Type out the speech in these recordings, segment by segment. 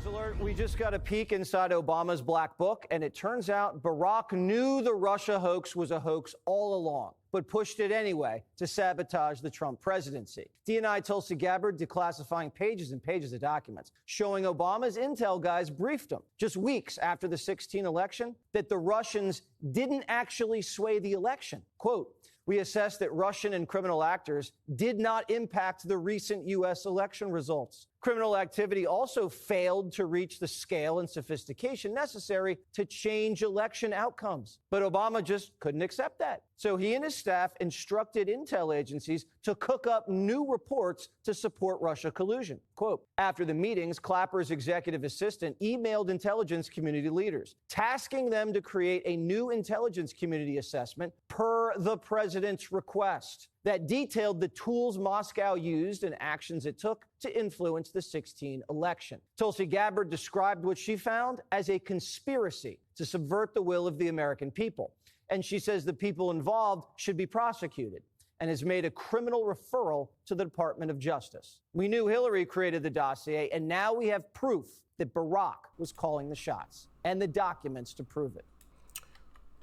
News alert. We just got a peek inside Obama's black book, and it turns out Barack knew the Russia hoax was a hoax all along, but pushed it anyway to sabotage the Trump presidency. DNI Tulsi Gabbard declassifying pages and pages of documents showing Obama's intel guys briefed him just weeks after the 2016 election that the Russians didn't actually sway the election. Quote, "We assessed that Russian and criminal actors did not impact the recent U.S. election results. Criminal activity also failed to reach the scale and sophistication necessary to change election outcomes." But Obama just couldn't accept that. So he and his staff instructed intel agencies to cook up new reports to support Russia collusion. Quote, "After the meetings, Clapper's executive assistant emailed intelligence community leaders, tasking them to create a new intelligence community assessment per the president's request that detailed the tools Moscow used and actions it took to influence the 2016 election." Tulsi Gabbard described what she found as a conspiracy to subvert the will of the American people. And she says the people involved should be prosecuted and has made a criminal referral to the Department of Justice. We knew Hillary created the dossier, and now we have proof that Barack was calling the shots and the documents to prove it.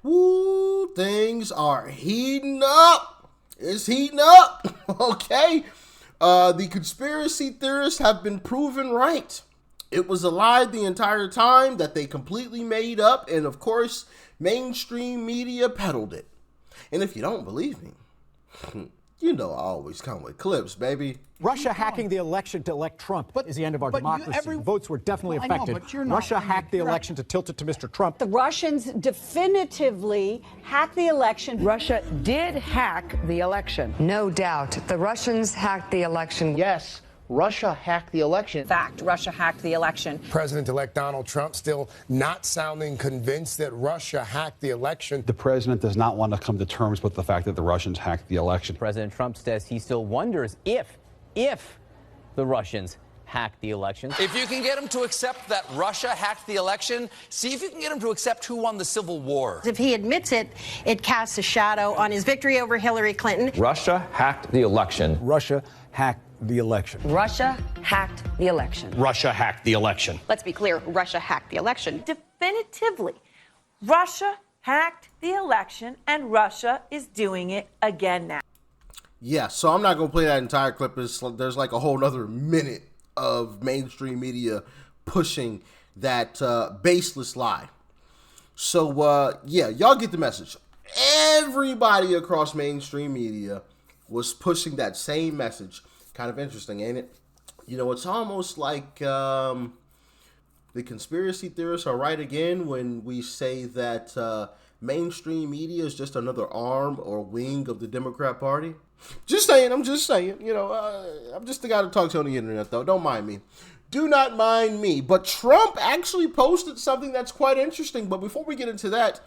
Woo, things are heating up. It's heating up. Okay. The conspiracy theorists have been proven right. It was a lie the entire time that they completely made up. And of course, mainstream media peddled it. And if you don't believe me, you know I always come with clips, baby. Russia hacking the election to elect Trump is the end of our democracy. Votes were definitely affected. Russia hacked the election to tilt it to Mr. Trump. The Russians definitively hacked the election. Russia did hack the election. No doubt. The Russians hacked the election. Yes, Russia hacked the election. Fact, Russia hacked the election. President-elect Donald Trump still not sounding convinced that Russia hacked the election. The president does not want to come to terms with the fact that the Russians hacked the election. President Trump says he still wonders if the Russians hacked the election. If you can get him to accept that Russia hacked the election, see if you can get him to accept who won the Civil War. If he admits it, it casts a shadow on his victory over Hillary Clinton. Russia hacked the election. Russia hacked the election. Russia hacked the election. Russia hacked the election. Let's be clear, Russia hacked the election. Definitively, Russia hacked the election, and Russia is doing it again now. Yeah, so I'm not going to play that entire clip. There's like a whole nother minute of mainstream media pushing that baseless lie. So, yeah, y'all get the message. Everybody across mainstream media was pushing that same message. Kind of interesting, ain't it? You know, it's almost like the conspiracy theorists are right again when we say that mainstream media is just another arm or wing of the Democrat Party. Just saying, I'm just saying. You know, I'm just the guy that talks on the internet, though. Don't mind me. Do not mind me. But Trump actually posted something that's quite interesting. But before we get into that,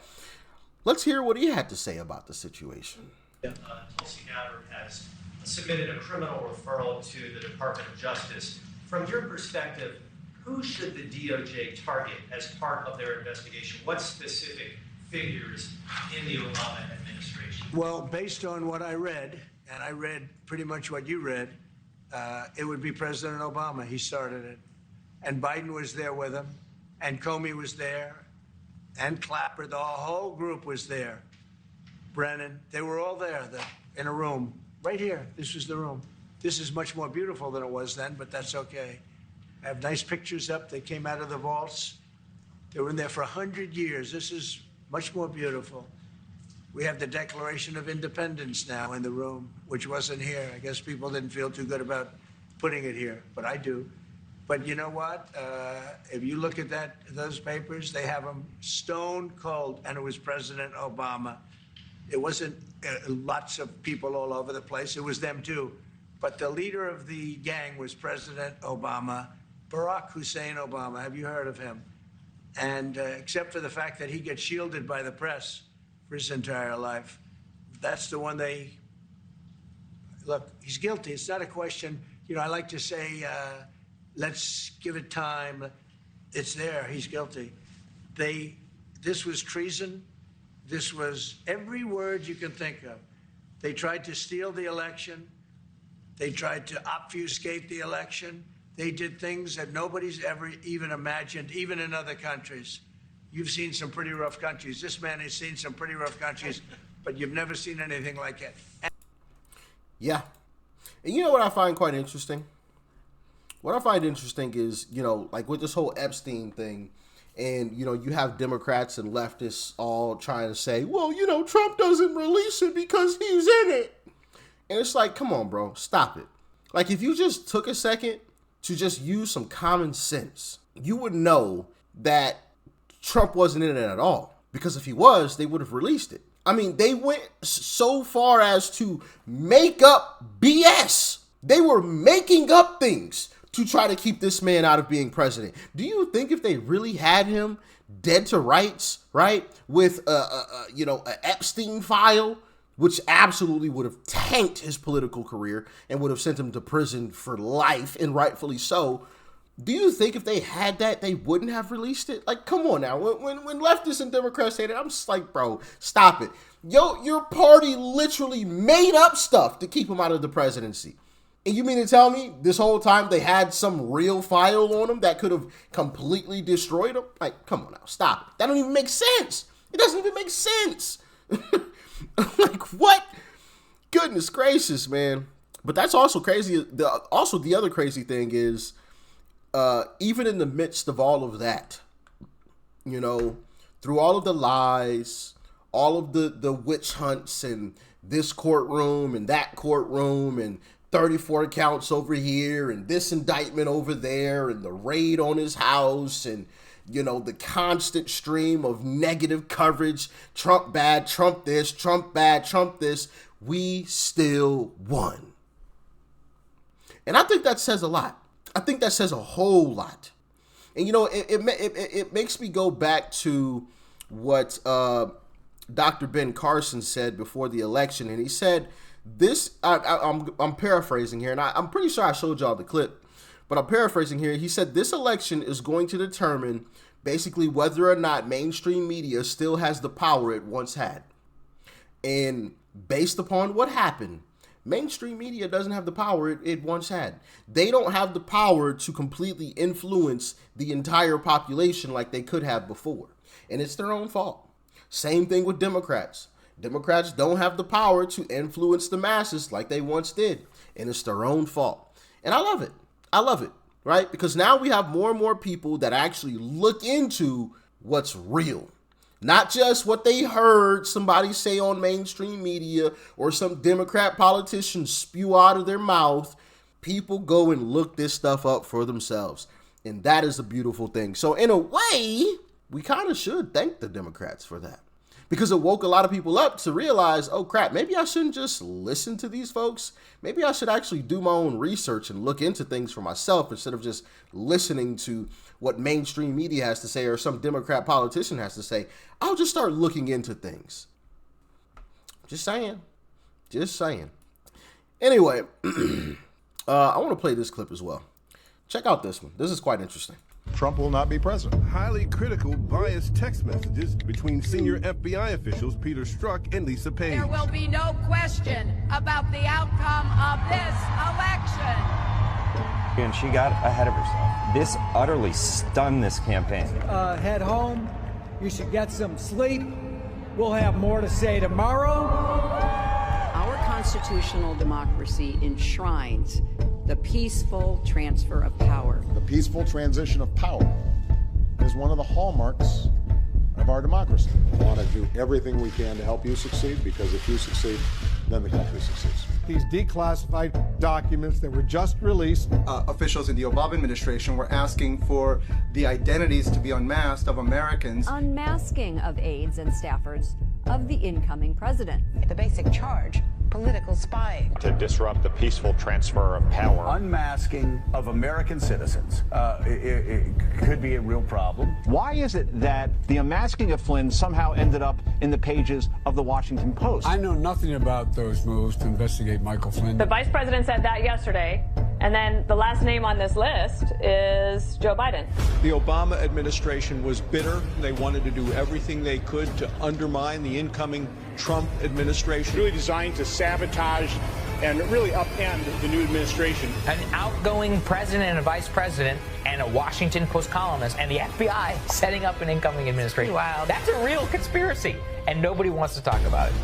let's hear what he had to say about the situation. Tulsi Gabbard has submitted a criminal referral to the Department of Justice. From your perspective, who should the DOJ target as part of their investigation? What specific figures in the Obama administration? Well, based on what I read, and I read pretty much what you read, it would be President Obama. He started it. And Biden was there with him, and Comey was there, and Clapper. The whole group was there. Brennan, they were all there in a room. Right here, this was the room. This is much more beautiful than it was then, but that's okay. I have nice pictures up. They came out of the vaults. They were in there for 100 years. This is much more beautiful. We have the Declaration of Independence now in the room, which wasn't here. I guess people didn't feel too good about putting it here, but I do. But you know what? If you look at those papers, they have them stone cold, and it was President Obama. It wasn't lots of people all over the place. It was them too. But the leader of the gang was President Obama, Barack Hussein Obama. Have you heard of him? And except for the fact that he gets shielded by the press for his entire life, that's the one look, he's guilty. It's not a question. You know, I like to say, let's give it time. It's there. He's guilty. This was treason. This was every word you can think of. They tried to steal the election. They tried to obfuscate the election. They did things that nobody's ever even imagined, even in other countries. You've seen some pretty rough countries. This man has seen some pretty rough countries, but you've never seen anything like it. Yeah. And you know what I find quite interesting? What I find interesting is, you know, like with this whole Epstein thing, and, you know, you have Democrats and leftists all trying to say, well, you know, Trump doesn't release it because he's in it. And it's like, come on, bro, stop it. Like, if you just took a second to just use some common sense, you would know that Trump wasn't in it at all. Because if he was, they would have released it. I mean, they went so far as to make up BS. They were making up things to try to keep this man out of being president. Do you think if they really had him dead to rights, right, with an Epstein file, which absolutely would have tanked his political career and would have sent him to prison for life, and rightfully so, do you think if they had that, they wouldn't have released it? Like, come on now. When leftists and Democrats say that, I'm just like, bro, stop it. Yo, your party literally made up stuff to keep him out of the presidency. And you mean to tell me this whole time they had some real file on him that could have completely destroyed him? Like, come on now, stop it. That don't even make sense. It doesn't even make sense. Like, what? Goodness gracious, man. But that's also crazy. The other crazy thing is, even in the midst of all of that, you know, through all of the lies, all of the witch hunts and this courtroom and that courtroom and 34 counts over here and this indictment over there and the raid on his house and, you know, the constant stream of negative coverage, Trump bad, Trump this, Trump bad, Trump this, we still won. And I think that says a lot. I think that says a whole lot. And, you know, it makes me go back to what Dr. Ben Carson said before the election. And he said this, I'm paraphrasing here, and I'm pretty sure I showed y'all the clip, but I'm paraphrasing here. He said this election is going to determine basically whether or not mainstream media still has the power it once had. And based upon what happened, mainstream media doesn't have the power it once had. They don't have the power to completely influence the entire population like they could have before. And it's their own fault. Same thing with Democrats. Democrats don't have the power to influence the masses like they once did. And it's their own fault. And I love it. I love it, right? Because now we have more and more people that actually look into what's real. Not just what they heard somebody say on mainstream media or some Democrat politician spew out of their mouth. People go and look this stuff up for themselves. And that is a beautiful thing. So in a way, we kind of should thank the Democrats for that. Because it woke a lot of people up to realize, oh crap, maybe I shouldn't just listen to these folks. Maybe I should actually do my own research and look into things for myself instead of just listening to what mainstream media has to say or some Democrat politician has to say. I'll just start looking into things. Just saying. Just saying. Anyway, I want to play this clip as well. Check out this one. This is quite interesting. Trump will not be president. Highly critical, biased text messages between senior FBI officials Peter Strzok and Lisa Page. There will be no question about the outcome of this election. And she got ahead of herself. This utterly stunned this campaign. Head home. You should get some sleep. We'll have more to say tomorrow. Our constitutional democracy enshrines the peaceful transfer of power. The peaceful transition of power is one of the hallmarks of our democracy. We want to do everything we can to help you succeed, because if you succeed, then the country succeeds. These declassified documents that were just released. Officials in the Obama administration were asking for the identities to be unmasked of Americans. Unmasking of aides and staffers of the incoming president. The basic charge, political spying. To disrupt the peaceful transfer of power. Unmasking of American citizens it could be a real problem. Why is it that the unmasking of Flynn somehow ended up in the pages of the Washington Post? I know nothing about those moves to investigate Michael Flynn. The vice president said that yesterday, and then the last name on this list is Joe Biden. The Obama administration was bitter. They wanted to do everything they could to undermine the incoming Trump administration. Really designed to sabotage and really upend the new administration. An outgoing president and a vice president and a Washington Post columnist and the FBI setting up an incoming administration. Wow. That's a real conspiracy, and nobody wants to talk about it.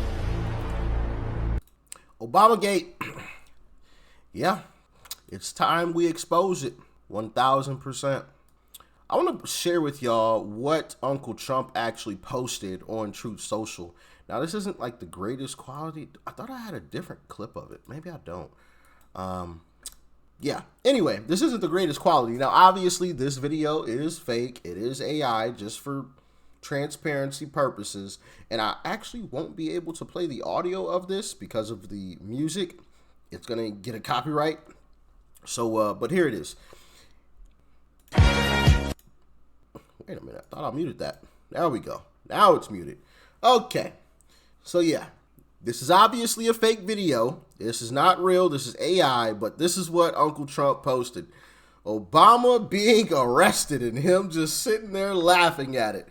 Obamagate. Yeah, it's time we expose it. 1,000%. I want to share with y'all what Uncle Trump actually posted on Truth Social. Now, this isn't like the greatest quality. I thought I had a different clip of it. Maybe I don't. Yeah. Anyway, this isn't the greatest quality. Now, obviously, this video is fake. It is AI just for transparency purposes. And I actually won't be able to play the audio of this because of the music. It's going to get a copyright. So, but here it is. Wait a minute. I thought I muted that. There we go. Now it's muted. Okay. So yeah, this is obviously a fake video. This is not real. This is AI, but this is what Uncle Trump posted. Obama being arrested and him just sitting there laughing at it.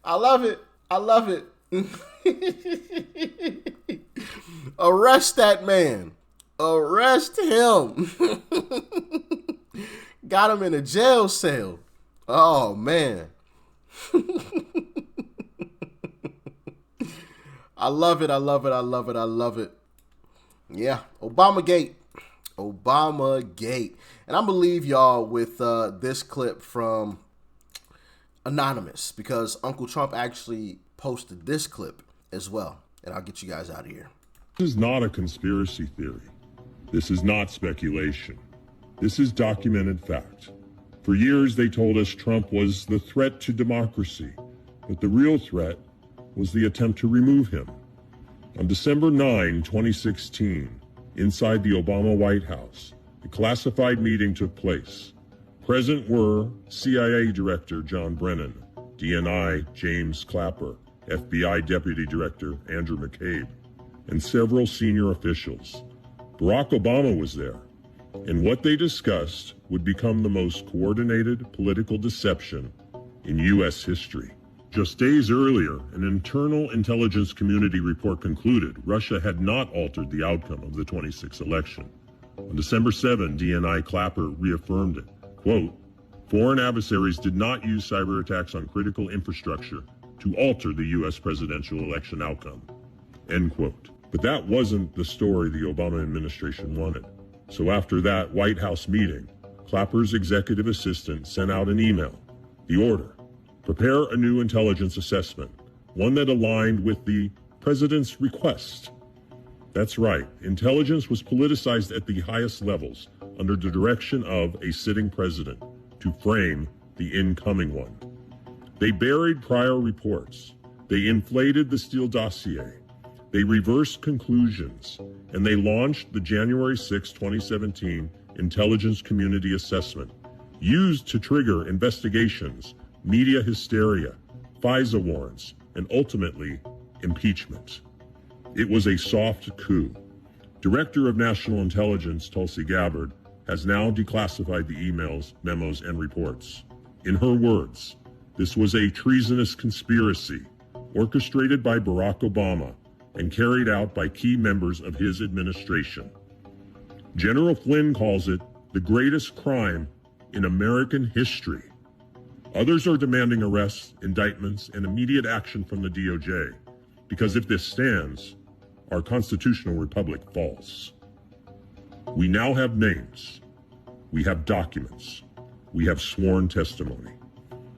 I love it. I love it. Arrest that man. Arrest him. Got him in a jail cell. Oh, man. I love it. I love it. I love it. I love it. Yeah. Obamagate. Obamagate. And I'm going to leave y'all with this clip from Anonymous because Uncle Trump actually posted this clip as well. And I'll get you guys out of here. This is not a conspiracy theory. This is not speculation. This is documented fact. For years, they told us Trump was the threat to democracy, but the real threat was the attempt to remove him. On December 9, 2016, inside the Obama White House, a classified meeting took place. Present were CIA Director John Brennan, DNI James Clapper, FBI Deputy Director Andrew McCabe, and several senior officials. Barack Obama was there, and what they discussed would become the most coordinated political deception in U.S. history. Just days earlier, an internal intelligence community report concluded Russia had not altered the outcome of the 26 election. On December 7, DNI Clapper reaffirmed it. Quote, foreign adversaries did not use cyber attacks on critical infrastructure to alter the U.S. presidential election outcome. End quote. But that wasn't the story the Obama administration wanted. So after that White House meeting, Clapper's executive assistant sent out an email. The order: prepare a new intelligence assessment, one that aligned with the president's request. That's right, intelligence was politicized at the highest levels under the direction of a sitting president to frame the incoming one. They buried prior reports. They inflated the Steele dossier. They reversed conclusions, and they launched the January 6, 2017 Intelligence Community Assessment, used to trigger investigations, media hysteria, FISA warrants, and ultimately, impeachment. It was a soft coup. Director of National Intelligence Tulsi Gabbard has now declassified the emails, memos, and reports. In her words, this was a treasonous conspiracy orchestrated by Barack Obama and carried out by key members of his administration. General Flynn calls it the greatest crime in American history. Others are demanding arrests, indictments, and immediate action from the DOJ, because if this stands, our constitutional republic falls. We now have names. We have documents. We have sworn testimony.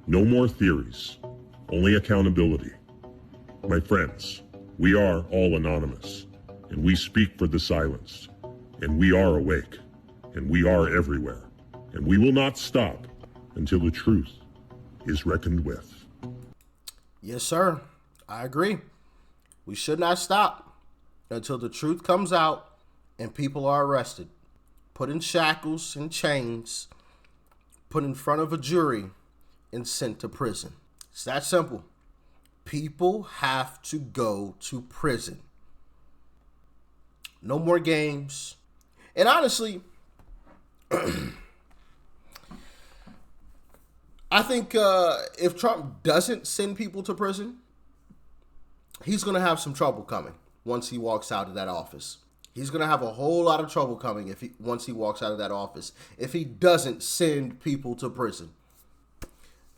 No more theories, only accountability. My friends, we are all anonymous, and we speak for the silenced, and we are awake, and we are everywhere, and we will not stop until the truth is reckoned with. Yes, sir. I agree. We should not stop until the truth comes out and people are arrested, put in shackles and chains, put in front of a jury, and sent to prison. It's that simple. People have to go to prison. No more games. And honestly, I think if Trump doesn't send people to prison, he's going to have some trouble coming once he walks out of that office. He's going to have a whole lot of trouble coming once he walks out of that office if he doesn't send people to prison.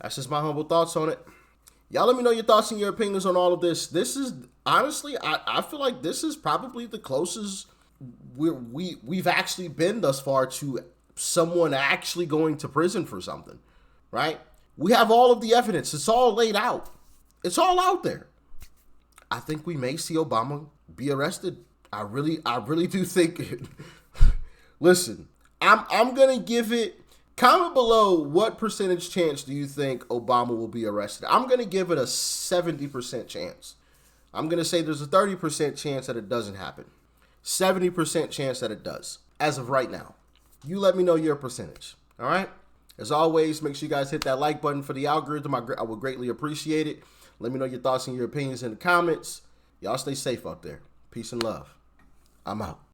That's just my humble thoughts on it. Y'all let me know your thoughts and your opinions on all of this. This is, honestly, I feel like this is probably the closest we've actually been thus far to someone actually going to prison for something, right? We have all of the evidence. It's all laid out. It's all out there. I think we may see Obama be arrested. I really do think it. Listen, I'm going to give it, comment below what percentage chance do you think Obama will be arrested. I'm going to give it a 70% chance. I'm going to say there's a 30% chance that it doesn't happen. 70% chance that it does, as of right now. You let me know your percentage, all right? As always, make sure you guys hit that like button for the algorithm. I would greatly appreciate it. Let me know your thoughts and your opinions in the comments. Y'all stay safe out there. Peace and love. I'm out.